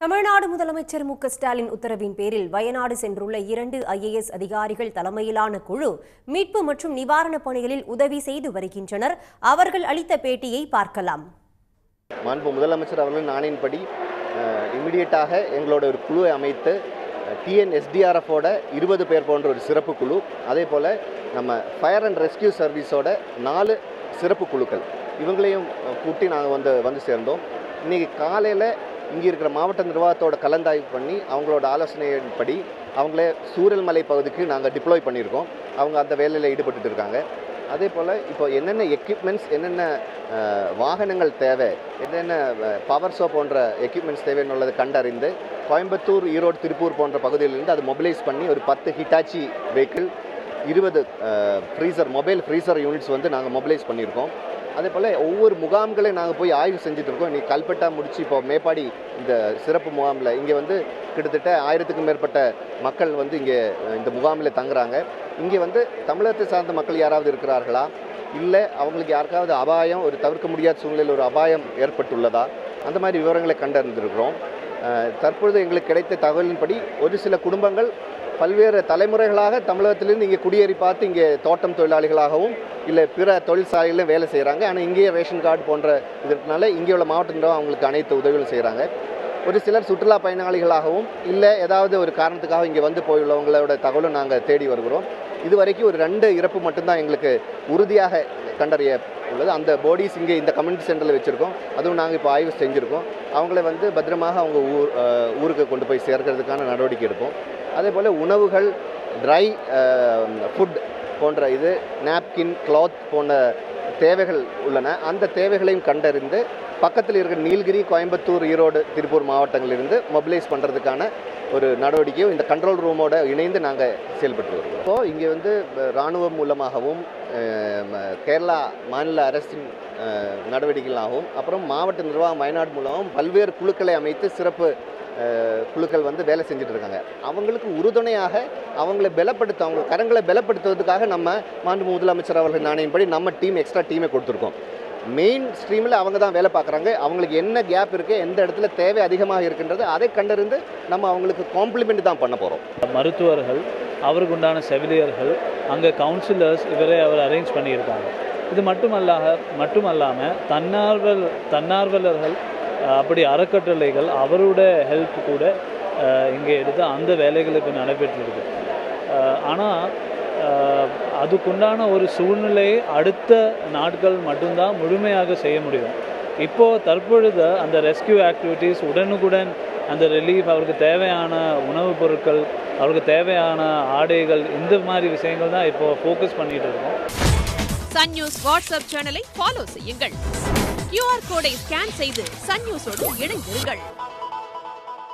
தமிழ்நாடு முதலமைச்சர் மு க ஸ்டாலின் உத்தரவின் பேரில் வயநாடு சென்றுள்ள 2 IAS அதிகாரிகள் தலைமையிலான குழு மீட்பு மற்றும் நிவாரணப் பணிகளில் உதவி செய்து வருகின்றனர். அவர்கள் அளித்த பேட்டியை பார்க்கலாம். மாண்பு முதலமைச்சர் அவர்களின் ஆணையின்படி இமிடியேட்டாக எங்களோட ஒரு குழுவை அமைத்து TNSDRF-ஓட 20 பேர் போன்ற ஒரு சிறப்பு குழு, அதே போல் நம்ம ஃபயர் அண்ட் ரெஸ்கியூ சர்வீஸோட 4 சிறப்பு குழுக்கள் இவங்களையும் கூட்டி நாங்கள் வந்து சேர்ந்தோம். இன்றைக்கி காலையில் இங்கே இருக்கிற மாவட்ட நிர்வாகத்தோட கலந்தாய்வு பண்ணி அவங்களோட ஆலோசனையின்படி அவங்களே சூரல்மலை பகுதிக்கு நாங்கள் டிப்ளாய் பண்ணியிருக்கோம். அவங்க அந்த வேலையில் ஈடுபட்டு இருக்காங்க. அதே போல் இப்போ என்னென்ன எக்யூப்மெண்ட்ஸ், என்னென்ன வாகனங்கள் தேவை, என்னென்ன பவர் போன்ற எக்யூப்மெண்ட்ஸ் தேவைன்னு கண்டறிந்து கோயம்புத்தூர், ஈரோடு, திருப்பூர் போன்ற பகுதியிலிருந்து அதை மொபிலைஸ் பண்ணி ஒரு 10 Hitachi vehicle, 20 mobile freezer units நாங்கள் மொபிலைஸ் பண்ணியிருக்கோம். அதே போல் ஒவ்வொரு முகாம்களையும் நாங்கள் போய் ஆய்வு செஞ்சுட்டு இருக்கோம். இன்றைக்கி கல்பட்டா முடித்து இப்போ மேப்பாடி இந்த சிறப்பு முகாமில் இங்கே கிட்டத்தட்ட 1000க்கும் மேற்பட்ட மக்கள் இங்கே இந்த முகாமில் தங்குறாங்க. இங்கே தமிழகத்தை சார்ந்த மக்கள் யாராவது இருக்கிறார்களா, இல்லை அவங்களுக்கு யாருக்காவது அபாயம், ஒரு தவிர்க்க முடியாத சூழ்நிலையில் ஒரு அபாயம் ஏற்பட்டுள்ளதா, அந்த மாதிரி விவரங்களை கண்டறிந்திருக்கிறோம். தற்பொழுது எங்களுக்கு கிடைத்த தகவலின்படி ஒரு சில குடும்பங்கள் பல்வேறு தலைமுறைகளாக தமிழகத்திலிருந்து இங்கே குடியேறி பார்த்து இங்கே தோட்டம் தொழிலாளிகளாகவும் இல்லை பிற தொழிற்சாலைகளிலும் வேலை செய்கிறாங்க. ஆனால் இங்கேயே ரேஷன் கார்டு போன்ற இதனால இங்கே உள்ள மாவட்ட நிர்வாகம் அவங்களுக்கு அனைத்து உதவிகளும் செய்கிறாங்க. ஒரு சிலர் சுற்றுலா பயணிகளாகவும் இல்லை ஏதாவது ஒரு காரணத்துக்காக இங்கே போயுள்ளவங்களோட தகவலும் நாங்கள் தேடி வருகிறோம். இதுவரைக்கும் ஒரு 2 இறப்பு மட்டும்தான் எங்களுக்கு உறுதியாக கண்டறிய உள்ளது. அந்த பாடிஸ் இங்கே இந்த கம்யூனிட்டி சென்டரில் வச்சுருக்கோம். அதுவும் நாங்கள் இப்போ ஆய்வு செஞ்சுருக்கோம். அவங்கள பத்திரமாக அவங்க ஊருக்கு கொண்டு போய் சேர்க்கிறதுக்கான நடவடிக்கை எடுப்போம். அதே போல் உணவுகள், ட்ரை ஃபுட் போன்ற நாப்கின், கிளாத் போன்ற தேவைகள் உள்ளன. அந்த தேவைகளையும் கண்டறிந்து பக்கத்தில் இருக்கிற நீலகிரி, கோயம்புத்தூர், ஈரோடு, திருப்பூர் மாவட்டங்களிலிருந்து மொபிலைஸ் பண்ணுறதுக்கான ஒரு நடவடிக்கையும் இந்த கண்ட்ரோல் ரூமோடு இணைந்து நாங்கள் செயல்பட்டு வருவோம். இப்போது இங்கே இராணுவம் மூலமாகவும் கேரளா மாநில அரசின் நடவடிக்கைகளாகவும் அப்புறம் மாவட்ட நிர்வாகம் வயநாடு மூலமாகவும் பல்வேறு குழுக்களை அமைத்து சிறப்பு குழுக்கள் வேலை செஞ்சுட்டு இருக்காங்க. அவங்களுக்கு உறுதுணையாக அவங்களை பலப்படுத்த, அவங்க கரங்களை பலப்படுத்துவதற்காக நம்ம மாண்பு முதலமைச்சர் அவர்கள் ஆணையின்படி நம்ம எக்ஸ்ட்ரா டீமை கொடுத்துருக்கோம். மெயின் ஸ்ட்ரீமில் அவங்க தான் வேலை பார்க்குறாங்க. அவங்களுக்கு என்ன கேப் இருக்குது, எந்த இடத்துல தேவை அதிகமாக இருக்கின்றது அதை கண்டறிந்து நம்ம அவங்களுக்கு காம்ப்ளிமெண்ட் தான் பண்ண போகிறோம். மருத்துவர்கள், அவருக்கு உண்டான செவிலியர்கள், அங்கே கவுன்சிலர்ஸ் அவர் அரேஞ்ச் பண்ணியிருக்காங்க. இது மட்டுமல்லாமல் தன்னார்வலர்கள், அப்படி அறக்கட்டளைகள் அவரோட ஹெல்ப் கூட இங்கே எடுத்து அந்த வேலைகளுக்கு நடைபெற்றிருக்கு. ஆனால் அதுக்குண்டான ஒரு சூழ்நிலை அடுத்த நாட்கள் மட்டும்தான் முழுமையாக செய்ய முடியும். இப்போது தற்பொழுது அந்த ரெஸ்கியூ ஆக்டிவிட்டீஸ் உடனுக்குடன் அந்த ரிலீஃப், அவருக்கு தேவையான உணவுப் பொருட்கள், அவருக்கு தேவையான ஆடைகள், இந்த மாதிரி விஷயங்கள் தான் இப்போ ஃபோக்கஸ் பண்ணிட்டு இருக்கோம். சன் நியூஸ் வாட்ஸ்அப் சேனலை ஃபாலோ செய்யுங்கள். QR கோடை ஸ்கேன் செய்து சன் நியூஸோடு இணைந்திருங்கள்.